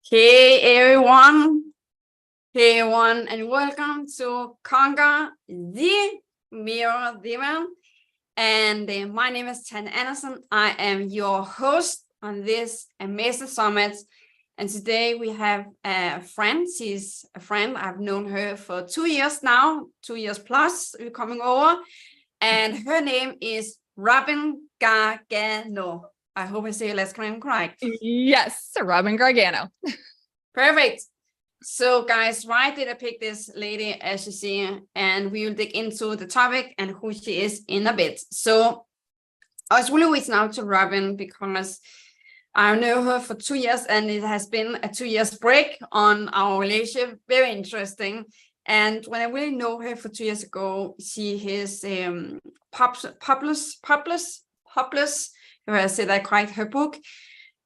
Hey everyone, and welcome to Conquer the Mirror Demon. And my name is Tanja Andersen. I am your host on this amazing summit. And today we have a friend. She's a friend. I've known her for 2 years now, 2 years plus. We're coming over, and her name is Robin Gargano. I hope I say your last name correct. Yes, Robin Gargano. Perfect. So guys, why did I pick this lady, as you see, and we will dig into the topic and who she is in a bit. So I was really reaching out to Robin because I know her for 2 years and it has been a 2 years break on our relationship. Very interesting. And when I really know her for 2 years ago, she is Publish, if I say that correct, her book.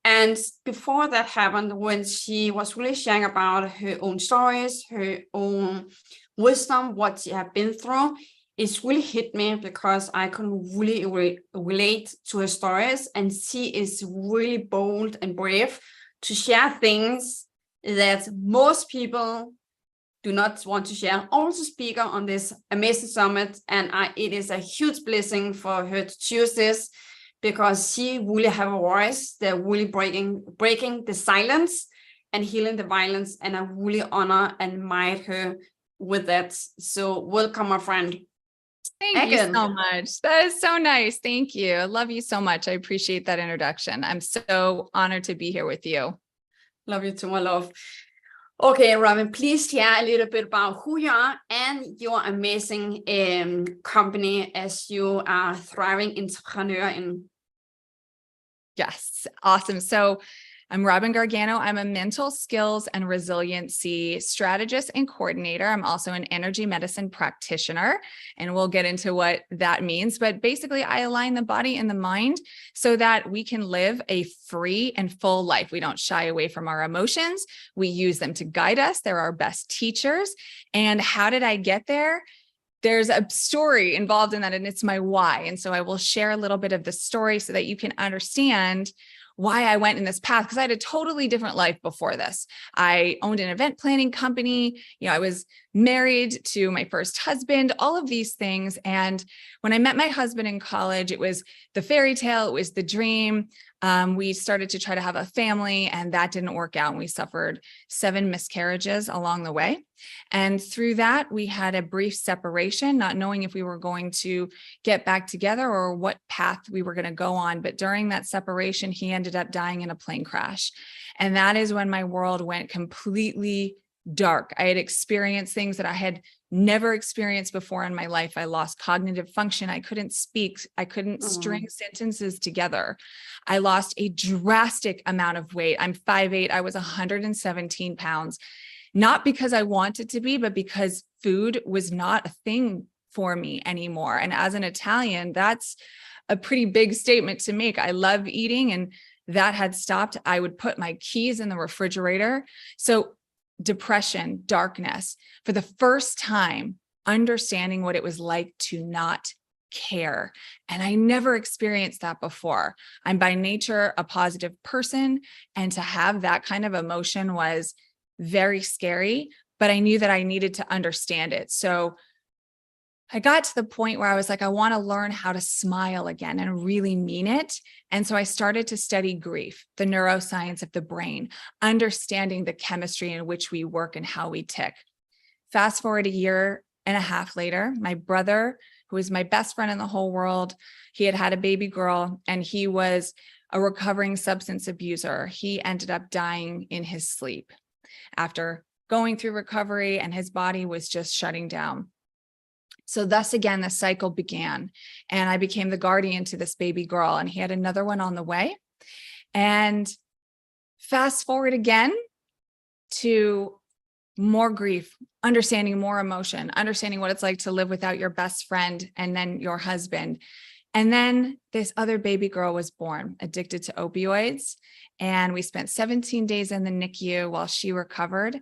And before that happened, when she was really sharing about her own stories, her own wisdom, what she had been through, it's really hit me because I can really relate to her stories. And she is really bold and brave to share things that most people do not want to share. Also speaker on this amazing summit. And it is a huge blessing for her to choose this, because she really have a voice that really breaking the silence and healing the violence. And I really honor and admire her with that. So welcome, my friend. Thank you so much. That is so nice. Thank you. I love you so much. I appreciate that introduction. I'm so honored to be here with you. Love you too, my love. Okay, Robin, please share a little bit about who you are and your amazing company as you are thriving entrepreneur in. Yes. Awesome. So I'm Robin Gargano. I'm a mental skills and resiliency strategist and coordinator. I'm also an energy medicine practitioner, and we'll get into what that means. But basically, I align the body and the mind so that we can live a free and full life. We don't shy away from our emotions. We use them to guide us. They're our best teachers. And how did I get there? There's a story involved in that, and it's my why. And so I will share a little bit of the story so that you can understand why I went in this path, because I had a totally different life before this. I owned an event planning company. I was married to my first husband, all of these things. And when I met my husband in college, it was the fairy tale, it was the dream. We started to try to have a family, and that didn't work out. And we suffered 7 miscarriages along the way. And through that, we had a brief separation, not knowing if we were going to get back together or what path we were going to go on. But during that separation, he ended up dying in a plane crash. And that is when my world went completely dark. I had experienced things that I had never experienced before in my life. I lost cognitive function. I couldn't speak. I couldn't string sentences together. I lost a drastic amount of weight. I'm 5'8". I was 117 pounds, not because I wanted to be, but because food was not a thing for me anymore. And as an Italian, that's a pretty big statement to make. I love eating, and that had stopped. I would put my keys in the refrigerator. So depression, darkness, for the first time, understanding what it was like to not care. And I never experienced that before. I'm by nature a positive person, and to have that kind of emotion was very scary, but I knew that I needed to understand it. So I got to the point where I was like, I want to learn how to smile again and really mean it. And so I started to study grief, the neuroscience of the brain, understanding the chemistry in which we work and how we tick. Fast forward 1.5 years later, my brother, who is my best friend in the whole world, he had a baby girl, and he was a recovering substance abuser. He ended up dying in his sleep after going through recovery, and his body was just shutting down. So thus again, the cycle began, and I became the guardian to this baby girl, and he had another one on the way. And fast forward again to more grief, understanding more emotion, understanding what it's like to live without your best friend and then your husband. And then this other baby girl was born, addicted to opioids. And we spent 17 days in the NICU while she recovered.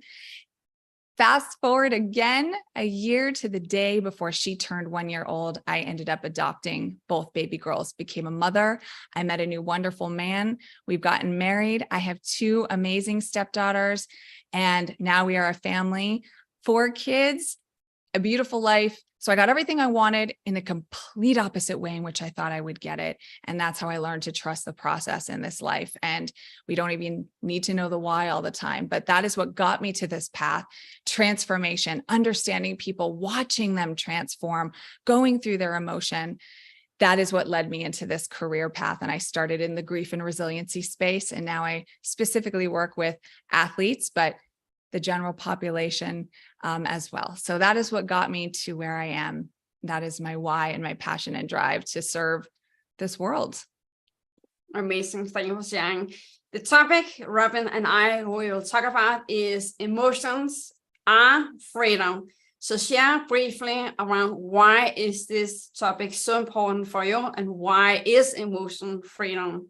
Fast forward again, a year to the day before she turned 1 year old, I ended up adopting both baby girls, became a mother. I met a new wonderful man. We've gotten married. I have 2 amazing stepdaughters, and now we are a family, 4 kids, a beautiful life. So I got everything I wanted in the complete opposite way in which I thought I would get it. And that's how I learned to trust the process in this life. And we don't even need to know the why all the time, but that is what got me to this path: transformation, understanding people, watching them transform, going through their emotion. That is what led me into this career path. And I started in the grief and resiliency space. And now I specifically work with athletes, but the general population as well. So that is what got me to where I am. That is my why and my passion and drive to serve this world. Amazing. Thank you for sharing. The topic Robin and I will talk about is emotions are freedom. So share briefly around why is this topic so important for you, and why is emotion freedom?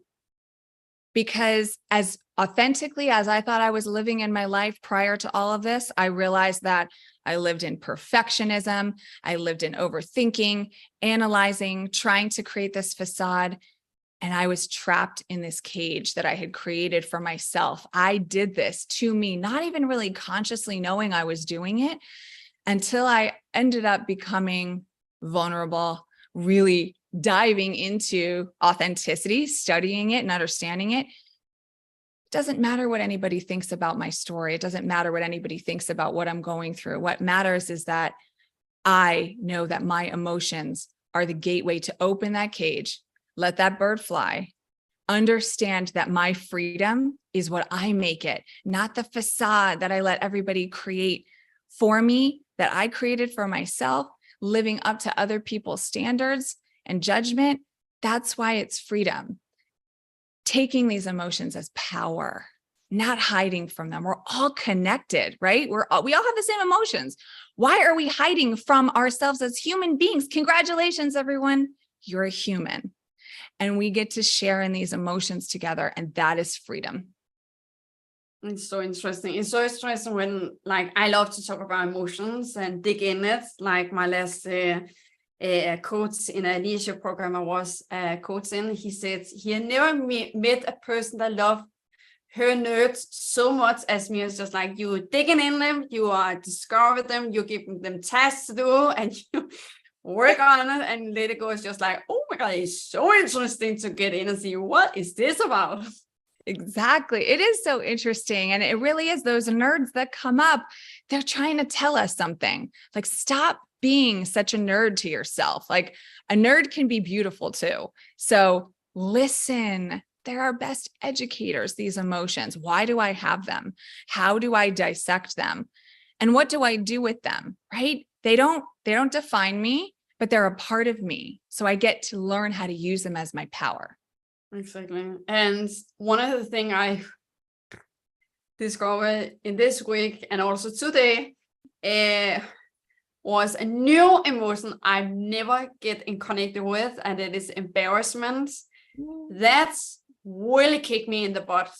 Because as authentically as I thought I was living in my life prior to all of this, I realized that I lived in perfectionism. I lived in overthinking, analyzing, trying to create this facade. And I was trapped in this cage that I had created for myself. I did this to me, not even really consciously knowing I was doing it, until I ended up becoming vulnerable, really diving into authenticity, studying it and understanding it. It doesn't matter what anybody thinks about my story. It doesn't matter what anybody thinks about what I'm going through. What matters is that I know that my emotions are the gateway to open that cage, let that bird fly, understand that my freedom is what I make it, not the facade that I let everybody create for me, that I created for myself, living up to other people's standards and judgment. That's why it's freedom. Taking these emotions as power, not hiding from them. We're all connected, right? We all have the same emotions. Why are we hiding from ourselves as human beings? Congratulations, everyone. You're a human. And we get to share in these emotions together. And that is freedom. It's so interesting. It's so interesting when, like, I love to talk about emotions and dig in it. Like my last coach in a leadership program I was coaching, he said he had never met a person that loved her nerds so much as me. It's just like, you digging in them, you are discovering them, you're giving them tasks to do, and you work on it and let it go. It's just like, oh my God, it's so interesting to get in and see, what is this about? Exactly. It is so interesting. And it really is those nerds that come up. They're trying to tell us something. Like, stop being such a nerd to yourself. Like, a nerd can be beautiful too. So listen, they're our best educators, these emotions. Why do I have them? How do I dissect them? And what do I do with them? Right? They don't define me, but they're a part of me. So I get to learn how to use them as my power. Exactly. And one of the things I discovered in this week and also today was a new emotion I never get in connected with, and it is embarrassment. That's really kicked me in the butt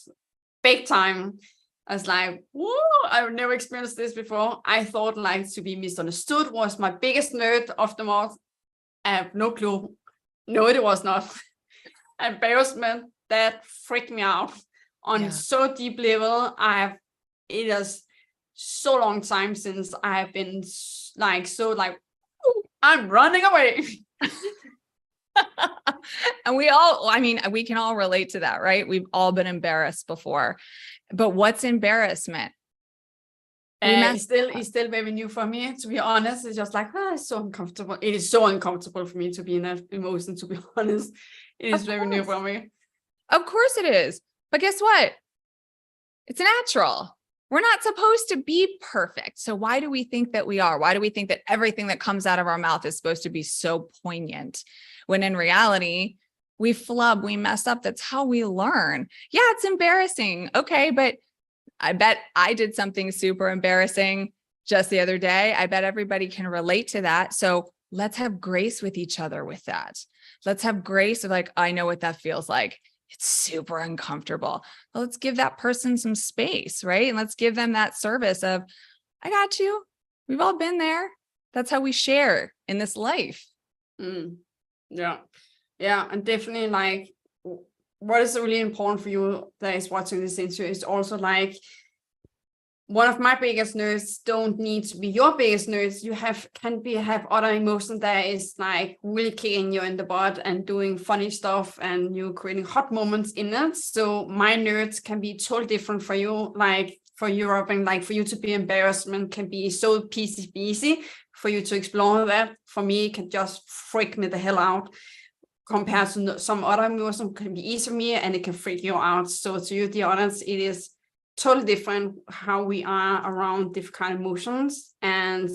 big time. I was like, whoa, I've never experienced this before. I thought, like, to be misunderstood was my biggest nerd of them all. I have no clue. No, it was not. Embarrassment, that freaked me out on so deep level. It is so long time since I have been like, so like, I'm running away. And we can all relate to that, right? We've all been embarrassed before. But what's embarrassment? It's still very new for me, to be honest. It's just like, it's so uncomfortable. It is so uncomfortable for me to be in that emotion, to be honest. It is very new for me. Of course it is. But guess what? It's natural. We're not supposed to be perfect. So why do we think that we are? Why do we think that everything that comes out of our mouth is supposed to be so poignant? When in reality, we flub, we mess up. That's how we learn. Yeah, it's embarrassing. Okay, but I bet I did something super embarrassing just the other day. I bet everybody can relate to that. So let's have grace with each other with that. Let's have grace of, like, I know what that feels like. It's super uncomfortable. Well, let's give that person some space, right? And let's give them that service of, I got you. We've all been there. That's how we share in this life. Yeah. Yeah. And definitely like what is really important for you that is watching this interview is also like one of my biggest nerves don't need to be your biggest nerves. You have other emotions that is like really kicking you in the butt and doing funny stuff and you creating hot moments in it. So my nerves can be totally different for you. Like for Europe and like for you to be embarrassment can be so peasy for you to explore that. For me, it can just freak me the hell out compared to some other emotions can be easy for me and it can freak you out. So to you, the audience, it is totally different how we are around different kind of emotions, and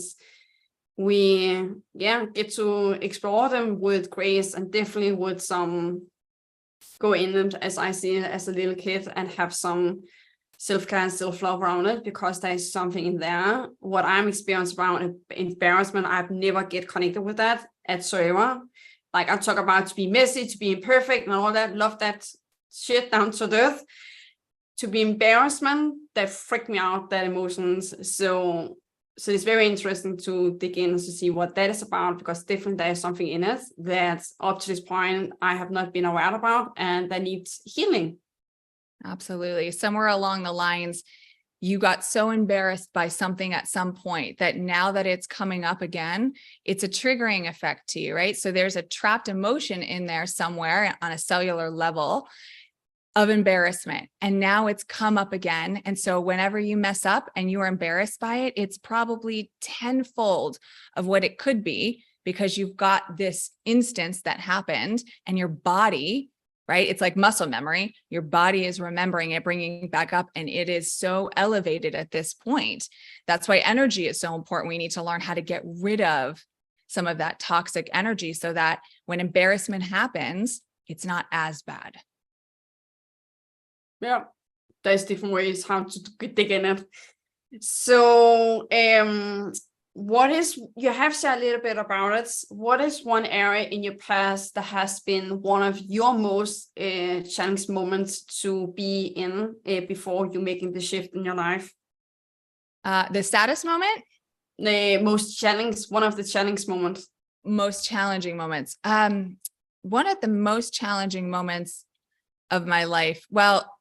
we get to explore them with grace and definitely with some go in them as I see it as a little kid and have some self-care and self-love around it, because there's something in there. What I'm experiencing around embarrassment, I've never get connected with that whatsoever. Like I talk about to be messy, to be imperfect and all that, love that shit down to earth. To be embarrassment, that freaked me out, that emotions. So it's very interesting to dig in to see what that is about, because definitely there's something in it that up to this point I have not been aware about and that needs healing. Absolutely. Somewhere along the lines, you got so embarrassed by something at some point that now that it's coming up again, it's a triggering effect to you, right? So there's a trapped emotion in there somewhere on a cellular level of embarrassment. And now it's come up again. And so whenever you mess up and you are embarrassed by it, it's probably tenfold of what it could be, because you've got this instance that happened and your body, right? It's like muscle memory. Your body is remembering it, bringing it back up, and it is so elevated at this point. That's why energy is so important. We need to learn how to get rid of some of that toxic energy so that when embarrassment happens, it's not as bad. Yeah, there's different ways how to dig in it. So you have said a little bit about it. What is one area in your past that has been one of your most challenging moments to be in before you making the shift in your life? The saddest moment? The most challenging, one of the challenging moments. Most challenging moments. One of the most challenging moments of my life. Well,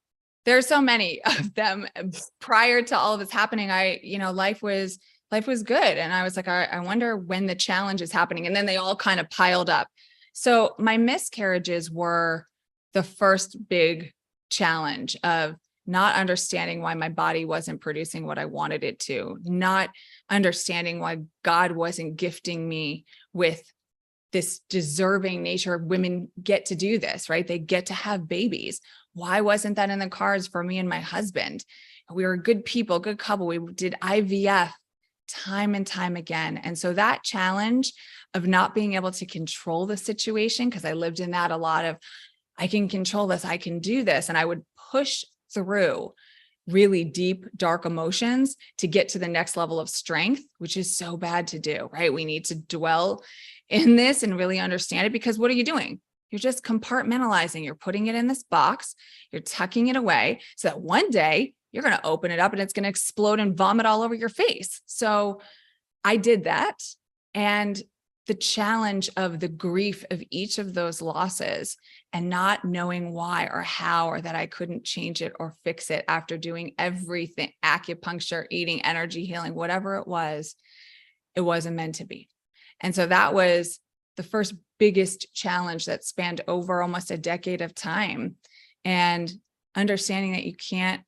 there's so many of them. Prior to all of this happening, life was good. And I was like, I wonder when the challenge is happening. And then they all kind of piled up. So my miscarriages were the first big challenge of not understanding why my body wasn't producing what I wanted it to, not understanding why God wasn't gifting me with this deserving nature. Women get to do this, right? They get to have babies. Why wasn't that in the cards for me and my husband? We were good people, good couple. We did IVF time and time again. And so that challenge of not being able to control the situation, because I lived in that a lot of, I can control this, I can do this. And I would push through really deep, dark emotions to get to the next level of strength, which is so bad to do, right? We need to dwell in this and really understand it, because what are you doing? You're just compartmentalizing. You're putting it in this box. You're tucking it away so that one day you're going to open it up and it's going to explode and vomit all over your face. So I did that. And the challenge of the grief of each of those losses and not knowing why or how, or that I couldn't change it or fix it after doing everything, acupuncture, eating, energy healing, whatever it wasn't meant to be. And so that was the first biggest challenge that spanned over almost a decade of time, and understanding that you can't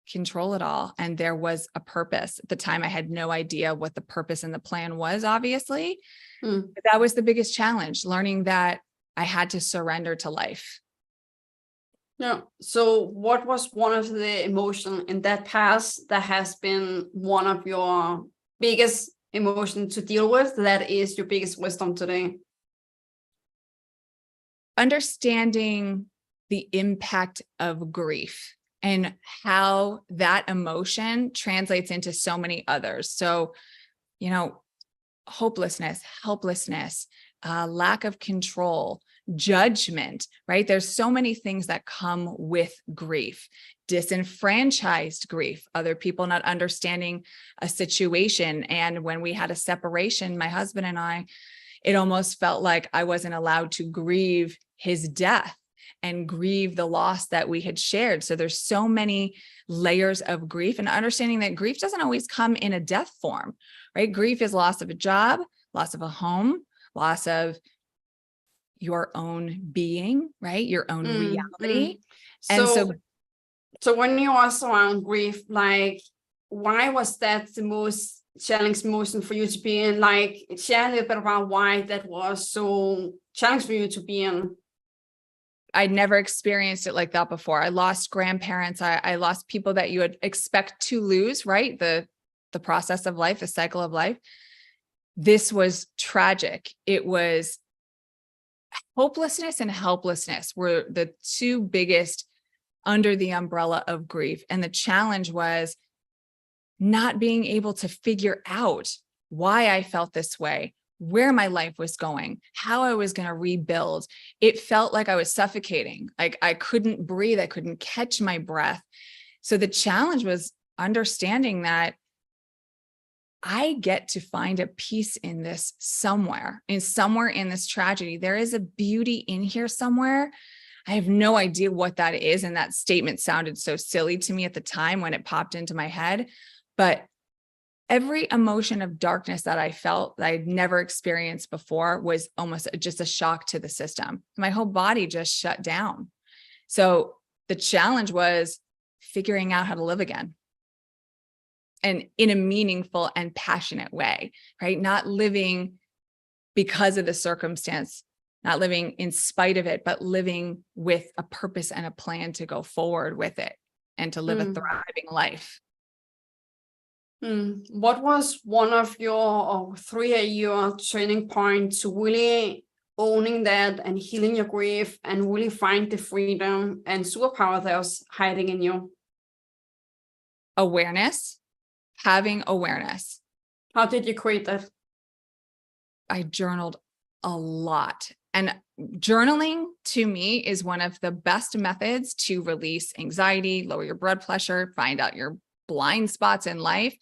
control it all. And there was a purpose. At the time, I had no idea what the purpose and the plan was, obviously. But that was the biggest challenge, learning that I had to surrender to life. Yeah. So what was one of the emotions in that past that has been one of your biggest emotions to deal with, that is your biggest wisdom today? Understanding the impact of grief and how that emotion translates into so many others. So, hopelessness, helplessness, lack of control, judgment, right? There's so many things that come with grief. Disenfranchised grief, other people not understanding a situation. And when we had a separation, my husband and I, it almost felt like I wasn't allowed to grieve his death and grieve the loss that we had shared. So there's so many layers of grief, and understanding that grief doesn't always come in a death form, right? Grief is loss of a job, loss of a home, loss of your own being, right? Your own reality. And so when you was around grief, like, why was that the most challenging emotion for you to be in? Like, share a little bit about why that was so challenging for you to be in. I'd never experienced it like that before. I lost grandparents. I lost people that you would expect to lose, right? The process of life, the cycle of life. This was tragic. It was hopelessness and helplessness were the two biggest under the umbrella of grief. And the challenge was not being able to figure out why I felt this way, where my life was going, how I was going to rebuild. It felt like I was suffocating. Like I couldn't breathe. I couldn't catch my breath. So the challenge was understanding that I get to find a peace in this somewhere in this tragedy. There is a beauty in here somewhere. I have no idea what that is. And that statement sounded so silly to me at the time when it popped into my head. But every emotion of darkness that I felt that I'd never experienced before was almost just a shock to the system. My whole body just shut down. So the challenge was figuring out how to live again. And in a meaningful and passionate way, right? Not living because of the circumstance, not living in spite of it, but living with a purpose and a plan to go forward with it and to live a thriving life. What was one of your or three of your turning points to really owning that and healing your grief and really find the freedom and superpower that was hiding in you? Awareness, having awareness. How did you create that? I journaled a lot. And journaling to me is one of the best methods to release anxiety, lower your blood pressure, find out your blind spots in life.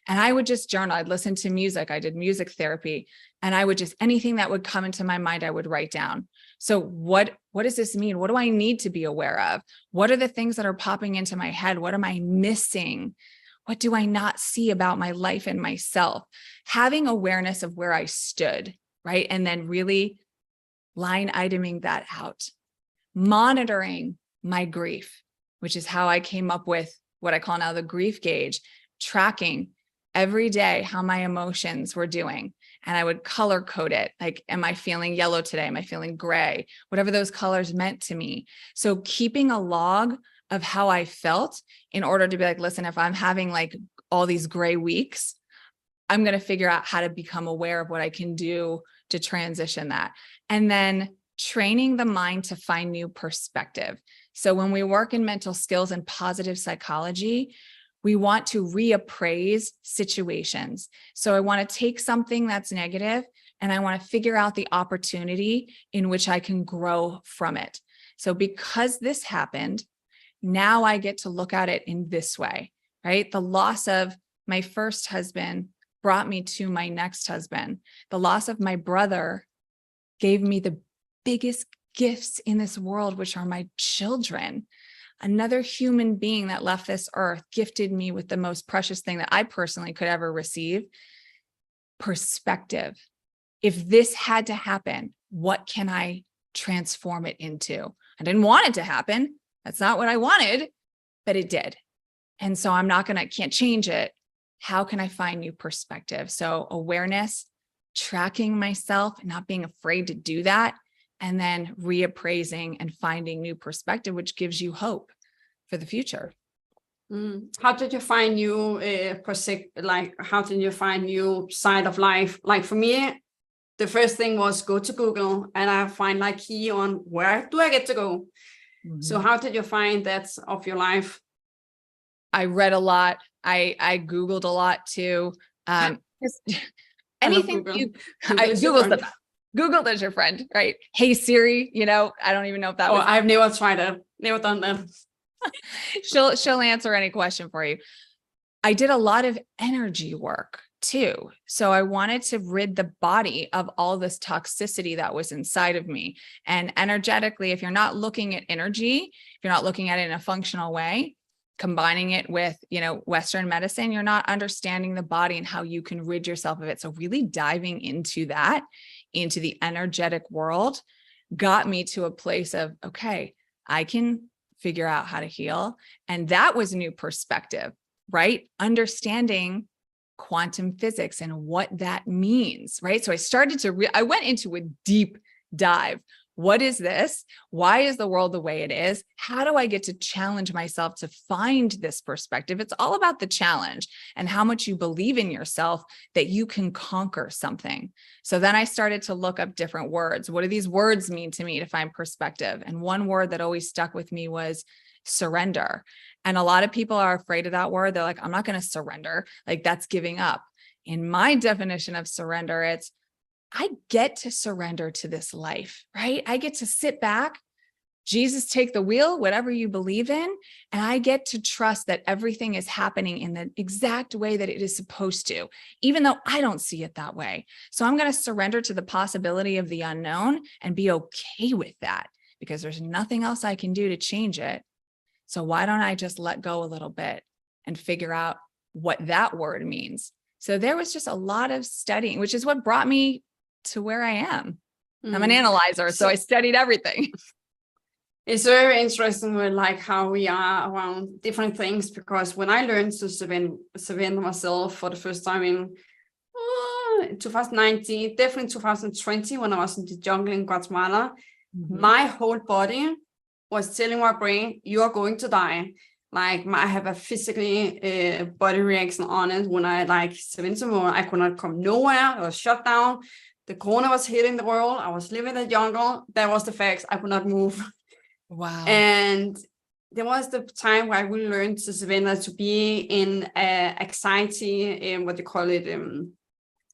And I would just journal. I'd listen to music. I did music therapy, and I would just, anything that would come into my mind, I would write down. So what does this mean? What do I need to be aware of? What are the things that are popping into my head? What am I missing? What do I not see about my life and myself? Having awareness of where I stood, right? And then really line iteming that out, monitoring my grief, which is how I came up with what I call now the grief gauge, tracking every day how my emotions were doing. And I would color code it. Like, am I feeling yellow today? Am I feeling gray? Whatever those colors meant to me. So keeping a log of how I felt in order to be like, listen, if I'm having like all these gray weeks, I'm going to figure out how to become aware of what I can do to transition that. And then training the mind to find new perspective. So when we work in mental skills and positive psychology, we want to reappraise situations. So I want to take something that's negative and I want to figure out the opportunity in which I can grow from it. So because this happened, now I get to look at it in this way, right? The loss of my first husband brought me to my next husband. The loss of my brother gave me the biggest gifts in this world, which are my children. Another human being that left this earth gifted me with the most precious thing that I personally could ever receive: perspective. If this had to happen, what can I transform it into? I didn't want it to happen. That's not what I wanted, but it did. And so can't change it. How can I find new perspective? So awareness, tracking myself, not being afraid to do that, and then reappraising and finding new perspective, which gives you hope for the future. How did you find new how did you find new side of life? Like for me, the first thing was go to Google and I find like key on where do I get to go? So how did you find that of your life? I read a lot. I Googled a lot too. Anything Google. Google's the best. Google is your friend, right? Hey Siri, I don't even know if that was. I've never tried it. Never done that. She'll answer any question for you. I did a lot of energy work too. So I wanted to rid the body of all this toxicity that was inside of me. And energetically, if you're not looking at energy, if you're not looking at it in a functional way, combining it with, Western medicine, you're not understanding the body and how you can rid yourself of it. So really diving into that, into the energetic world, got me to a place of, okay, I can figure out how to heal. And that was a new perspective, right? Understanding quantum physics and what that means, right? So I started to, I went into a deep dive. What is this? Why is the world the way it is? How do I get to challenge myself to find this perspective? It's all about the challenge and how much you believe in yourself that you can conquer something. So then I started to look up different words. What do these words mean to me to find perspective? And one word that always stuck with me was surrender. And a lot of people are afraid of that word. They're like, I'm not going to surrender. Like that's giving up. In my definition of surrender, it's I get to surrender to this life, right? I get to sit back, Jesus, take the wheel, whatever you believe in, and I get to trust that everything is happening in the exact way that it is supposed to, even though I don't see it that way. So I'm going to surrender to the possibility of the unknown and be okay with that because there's nothing else I can do to change it. So why don't I just let go a little bit and figure out what that word means? So there was just a lot of studying, which is what brought me to where I am. I'm an analyzer, so I studied everything. It's very interesting with like how we are around different things, because when I learned to surrender myself for the first time in 2019, definitely 2020, when I was in the jungle in Guatemala, my whole body was telling my brain, you are going to die. Like I have a physically body reaction on it. When I like surrender more, I could not come nowhere. I was shut down. The corona was hitting the world. I was living in the jungle. That was the facts. I could not move. Wow. And there was the time where I really learned to surrender, to be in anxiety, what do you call it?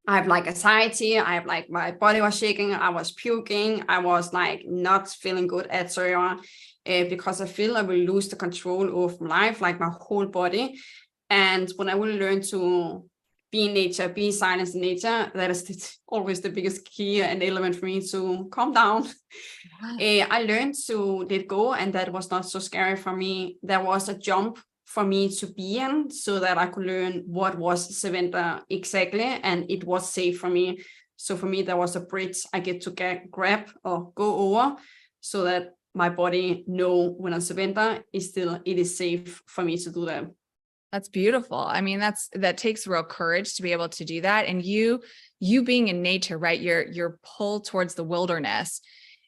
I have like anxiety. I have like my body was shaking. I was puking. I was like not feeling good, etc. Because I feel I will lose the control of my life, like my whole body. And when I will learn to be in nature, be silent in nature, that is always the biggest key and element for me to calm down. I learned to let go, and that was not so scary for me. There was a jump for me to be in so that I could learn what was surrender exactly, and it was safe for me. So for me, there was a bridge I get to grab or go over so that my body know when I surrender it is safe for me to do that. That's beautiful. I mean, that takes real courage to be able to do that. And you being in nature, right? Your pull towards the wilderness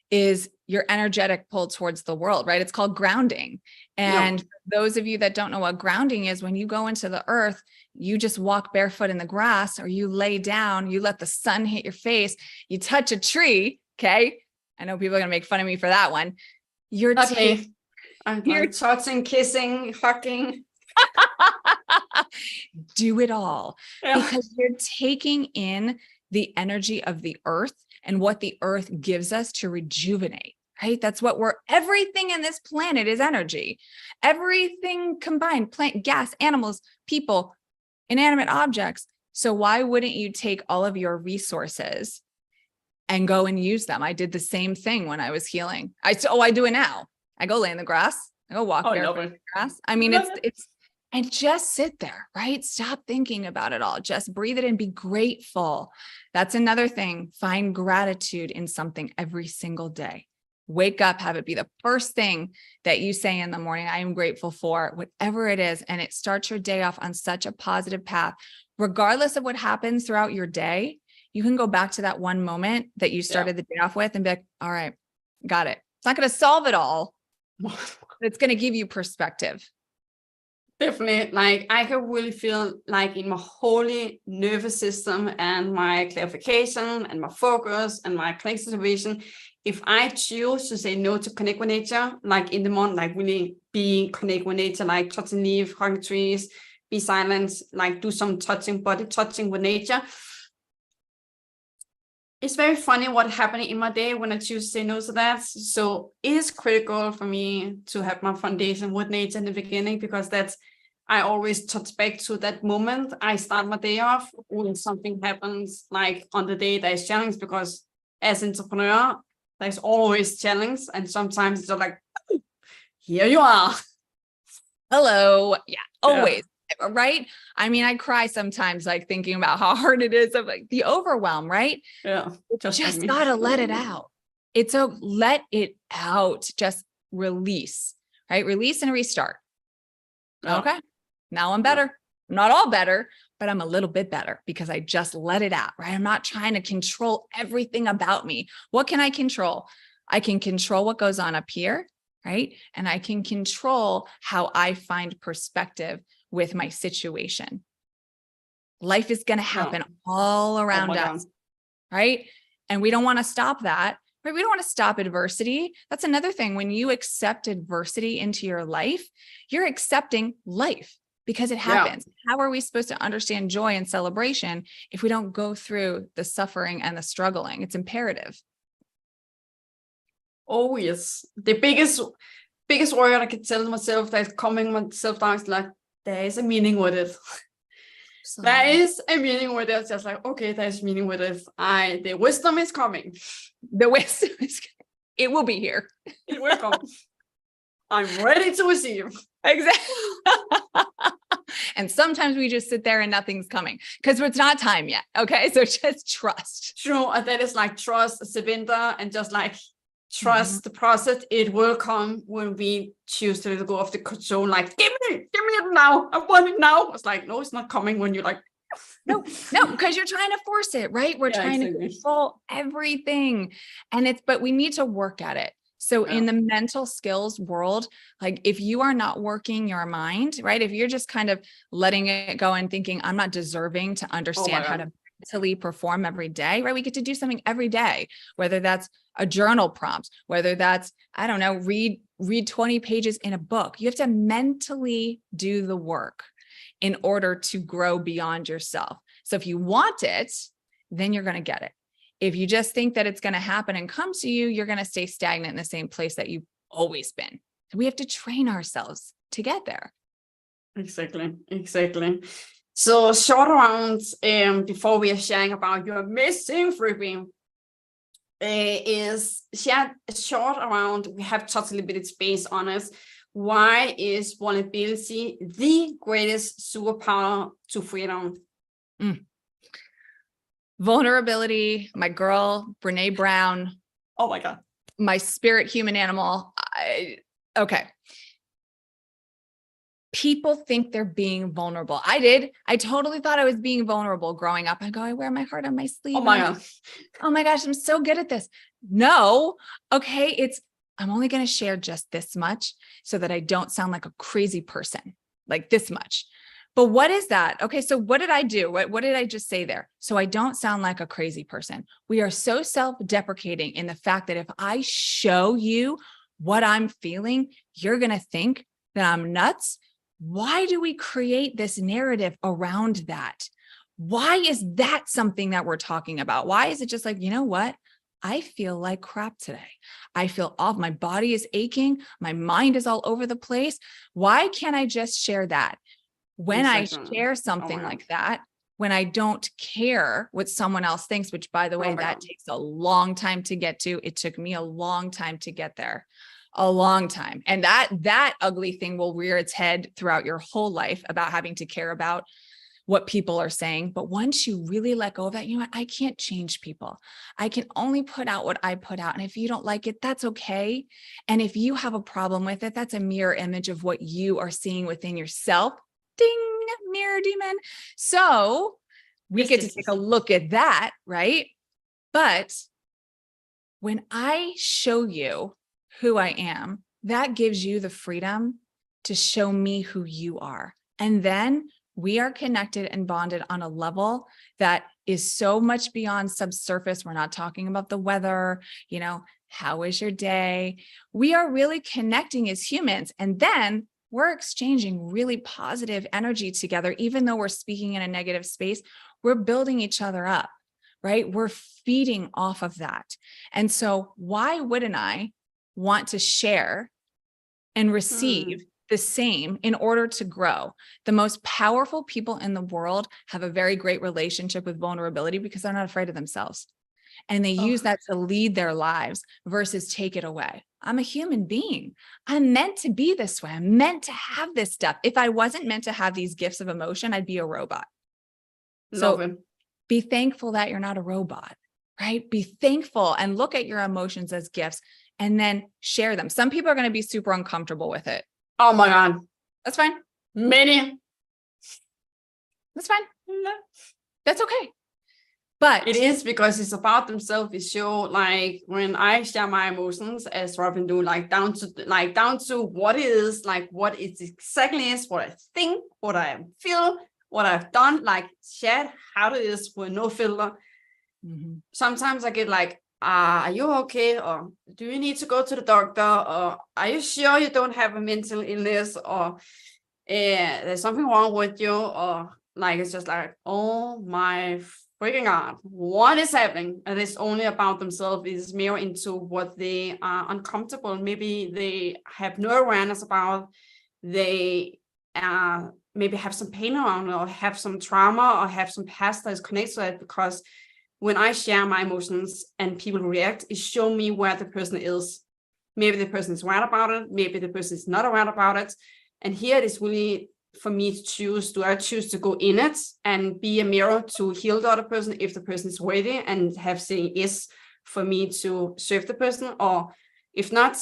is your energetic pull towards the world, right? It's called grounding. And for those of you that don't know what grounding is, when you go into the earth, you just walk barefoot in the grass, or you lay down, you let the sun hit your face, you touch a tree. Okay. I know people are going to make fun of me for that one. You're touching, kissing, hugging. Do it all because you're taking in the energy of the earth and what the earth gives us to rejuvenate, right? That's what everything in this planet is energy. Everything combined, plant, gas, animals, people, inanimate objects. So why wouldn't you take all of your resources and go and use them? I did the same thing when I was healing. I do it now. I go lay in the grass. I go walk barefoot in the grass. I mean, it's and just sit there, right? Stop thinking about it all. Just breathe it in, be grateful. That's another thing. Find gratitude in something every single day. Wake up, have it be the first thing that you say in the morning. I am grateful for whatever it is. And it starts your day off on such a positive path. Regardless of what happens throughout your day, you can go back to that one moment that you started the day off with and be like, all right, got it. It's not going to solve it all. It's going to give you perspective. Definitely. Like I can really feel like in my whole nervous system and my clarification and my focus and my clinic situation, if I choose to say no to connect with nature, like in the morning, like really be connect with nature, like touching leaves, hugging trees, be silent, like do some touching, body touching with nature. it's very funny what happened in my day when I choose to say no to that. So it is critical for me to have my foundation with nature in the beginning, because I always touch back to that moment I start my day off when something happens, like on the day that is challenged, because as entrepreneur, there's always challenge. And sometimes it's just like, here you are. Hello. Yeah, always. Yeah. Right. I mean, I cry sometimes, like thinking about how hard it is, of like the overwhelm, right? Yeah. Just gotta let it out. Let it out. Just release, right? Release and restart. Yeah. Okay. Now I'm better. I'm not all better, but I'm a little bit better because I just let it out, right? I'm not trying to control everything about me. What can I control? I can control what goes on up here, right? And I can control how I find perspective with my situation. Life is going to happen all around us, right? And we don't want to stop that, right? We don't want to stop adversity. That's another thing. When you accept adversity into your life, you're accepting life because it happens. How are we supposed to understand joy and celebration if we don't go through the suffering and the struggling? It's imperative. Oh, yes. The biggest word I can tell myself that's coming myself down is like, there is a meaning with it. There is a meaning with it. Just like, okay, there's meaning with it. The wisdom is coming. The wisdom is coming. It will be here. It will come. I'm ready to receive. Exactly. And sometimes we just sit there and nothing's coming because it's not time yet. Okay. So just trust. True. And that is like trust, surrender, and just like trust the process. It will come when we choose to go off the zone. Like, give me it now. I want it now. It's like, no, it's not coming when you're like, no, because you're trying to force it, right? We're trying to control everything. But we need to work at it. So in the mental skills world, like if you are not working your mind, right? If you're just kind of letting it go and thinking, I'm not deserving to understand how to mentally perform every day, right? We get to do something every day, whether that's a journal prompt, whether that's, I don't know, read 20 pages in a book. You have to mentally do the work in order to grow beyond yourself. So if you want it, then you're going to get it. If you just think that it's going to happen and come to you, you're going to stay stagnant in the same place that you've always been. We have to train ourselves to get there. Exactly. So short around, before we are sharing about your amazing freebie, is share short around, we have touched a little bit space on it. Why is vulnerability the greatest superpower to freedom? Vulnerability, my girl, Brene Brown. Oh my God. My spirit, human, animal. Okay. People think they're being vulnerable. I did. I totally thought I was being vulnerable growing up. I go, I wear my heart on my sleeve. Oh my God. Oh my gosh, I'm so good at this. No. Okay. I'm only going to share just this much so that I don't sound like a crazy person, like this much. But what is that? Okay. So what did I do? What did I just say there? So I don't sound like a crazy person. We are so self-deprecating in the fact that if I show you what I'm feeling, you're going to think that I'm nuts. Why do we create this narrative around that? Why is that something that we're talking about? Why is it just like, you know what? I feel like crap today. I feel off. My body is aching. My mind is all over the place. Why can't I just share that? When I share something like that, when I don't care what someone else thinks, which by the way, that takes a long time to get to. It took me a long time to get there, a long time. And that ugly thing will rear its head throughout your whole life about having to care about what people are saying. But once you really let go of that, you know what? I can't change people. I can only put out what I put out. And if you don't like it, that's okay. And if you have a problem with it, that's a mirror image of what you are seeing within yourself. Ding, mirror demon. So we get to take a look at that, right? But when I show you who I am, that gives you the freedom to show me who you are. And then we are connected and bonded on a level that is so much beyond subsurface. We're not talking about the weather, how was your day? We are really connecting as humans. And then we're exchanging really positive energy together. Even though we're speaking in a negative space, we're building each other up. right? We're feeding off of that. And so why wouldn't I want to share and receive the same in order to grow? The most powerful people in the world have a very great relationship with vulnerability because they're not afraid of themselves. And they use that to lead their lives versus take it away. I'm a human being. I'm meant to be this way. I'm meant to have this stuff. If I wasn't meant to have these gifts of emotion, I'd be a robot. So be thankful that you're not a robot, right? Be thankful and look at your emotions as gifts and then share them. Some people are going to be super uncomfortable with it. Oh my God. That's fine. Many. That's fine. That's okay. But it is because it's about themselves. It's so like when I share my emotions as Robin do, like down to what it is, like what it exactly is, what I think, what I feel, what I've done, like share how it is with no filter. Sometimes I get like, are you okay? Or do you need to go to the doctor? Or are you sure you don't have a mental illness? Or there's something wrong with you? Or like, it's just like, oh my freaking God, what is happening? And it's only about themselves. It's more into what they are uncomfortable. Maybe they have no awareness about. They maybe have some pain around it, or have some trauma, or have some past that is connected to it. Because when I share my emotions and people react, it shows me where the person is. Maybe the person is aware about it. Maybe the person is not aware about it. And here it is really for me to choose. Do I choose to go in it and be a mirror to heal the other person if the person is worthy and have saying yes for me to serve the person? Or if not,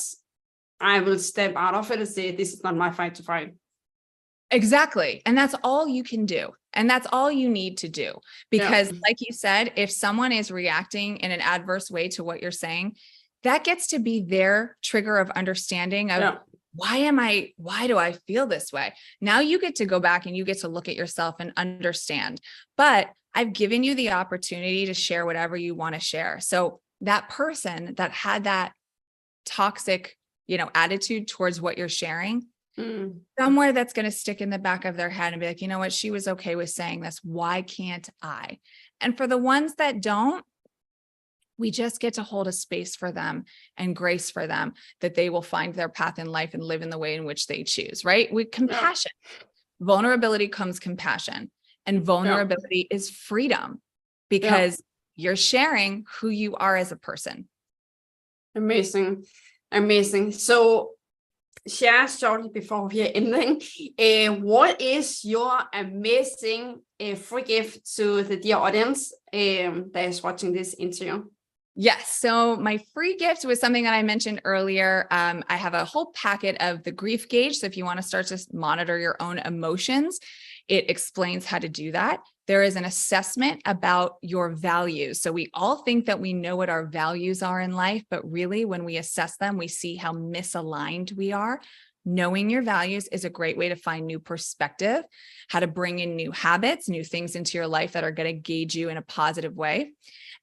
I will step out of it and say, this is not my fight to fight. Exactly. And that's all you can do. And that's all you need to do. Because like you said, if someone is reacting in an adverse way to what you're saying, that gets to be their trigger of understanding of why do I feel this way? Now you get to go back and you get to look at yourself and understand. But I've given you the opportunity to share whatever you want to share. So that person that had that toxic, attitude towards what you're sharing, somewhere that's going to stick in the back of their head and be like, you know what? She was okay with saying this. Why can't I? And for the ones that don't, we just get to hold a space for them and grace for them that they will find their path in life and live in the way in which they choose, right? With compassion. Vulnerability comes compassion, and vulnerability is freedom because you're sharing who you are as a person. Amazing. Amazing. So share shortly before we are ending. What is your amazing free gift to the dear audience that is watching this interview? Yes. So my free gift was something that I mentioned earlier. I have a whole packet of the grief gauge. So if you want to start to monitor your own emotions, it explains how to do that. There is an assessment about your values. So we all think that we know what our values are in life, but really when we assess them, we see how misaligned we are. Knowing your values is a great way to find new perspective, how to bring in new habits, new things into your life that are going to gauge you in a positive way.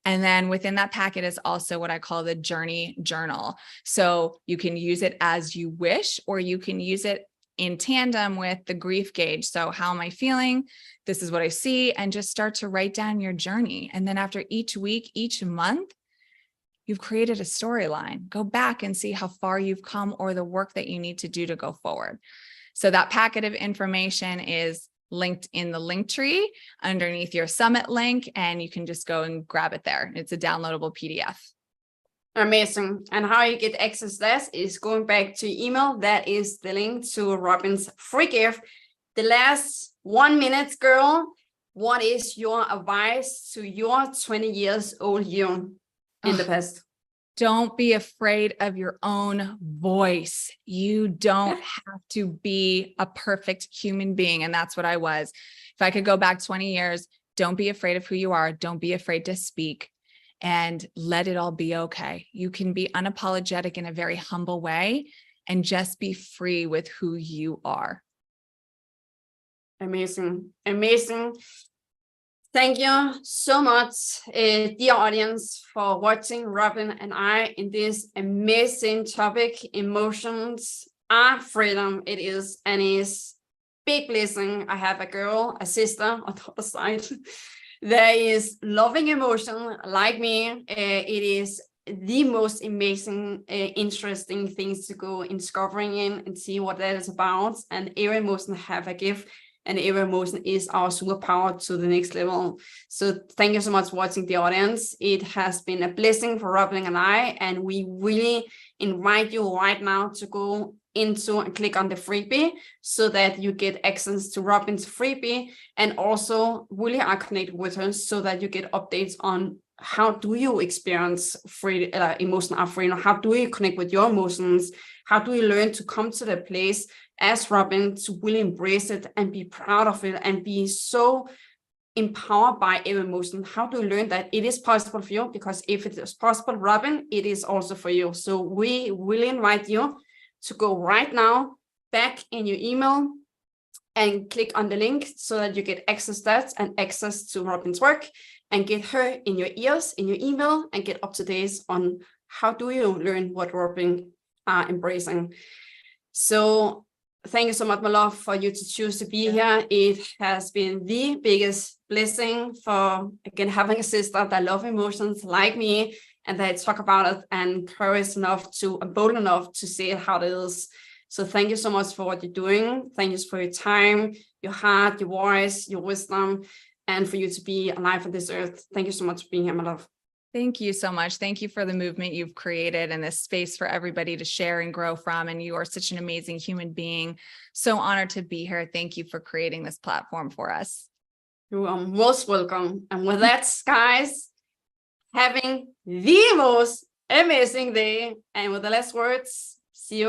And then within that packet is also what I call the journey journal. So you can use it as you wish, or you can use it in tandem with the grief gauge. So how am I feeling? This is what I see, and just start to write down your journey. And then after each week, each month, you've created a storyline. Go back and see how far you've come or the work that you need to do to go forward. So that packet of information is linked in the link tree underneath your summit link, and you can just go and grab it there. It's a downloadable PDF. Amazing. And how you get access to that is going back to email. That is the link to Robin's free gift. The last 1 minute, girl, what is your advice to your 20 years old you in the past? Don't be afraid of your own voice. You don't have to be a perfect human being. And that's what I was. If I could go back 20 years, don't be afraid of who you are. Don't be afraid to speak, and let it all be okay. You can be unapologetic in a very humble way and just be free with who you are. Amazing. Amazing. Thank you so much, dear audience, for watching Robin and I in this amazing topic. Emotions are freedom. It is, and is big blessing. I have a girl, a sister on the other side. there is loving emotion like me. It is the most amazing, interesting things to go in discovering in and see what that is about. And every emotion have a gift, and every emotion is our superpower to the next level. So thank you so much for watching, the audience. It has been a blessing for Robin and I, and we really invite you right now to go into and click on the freebie so that you get access to Robin's freebie, and also really are connected with her so that you get updates on how do you experience emotional freedom, how do you connect with your emotions, how do you learn to come to the place as Robin to really embrace it and be proud of it and be so empowered by every emotion. How do you learn that it is possible for you? Because if it is possible, Robin, it is also for you. So we will invite you to go right now back in your email and click on the link so that you get access to that and access to Robin's work, and get her in your ears, in your email, and get up to date on how do you learn what Robin are embracing. So thank you so much, my love, for you to choose to be here. It has been the biggest blessing for, again, having a sister that love emotions like me, and that talk about it and courage enough to, and bold enough to say it how it is. So thank you so much for what you're doing. Thank you for your time, your heart, your voice, your wisdom, and for you to be alive on this earth. Thank you so much for being here, my love. Thank you so much. Thank you for the movement you've created and this space for everybody to share and grow from. And you are such an amazing human being. So honored to be here. Thank you for creating this platform for us. You are most welcome. And with that, guys, having the most amazing day. And with the last words,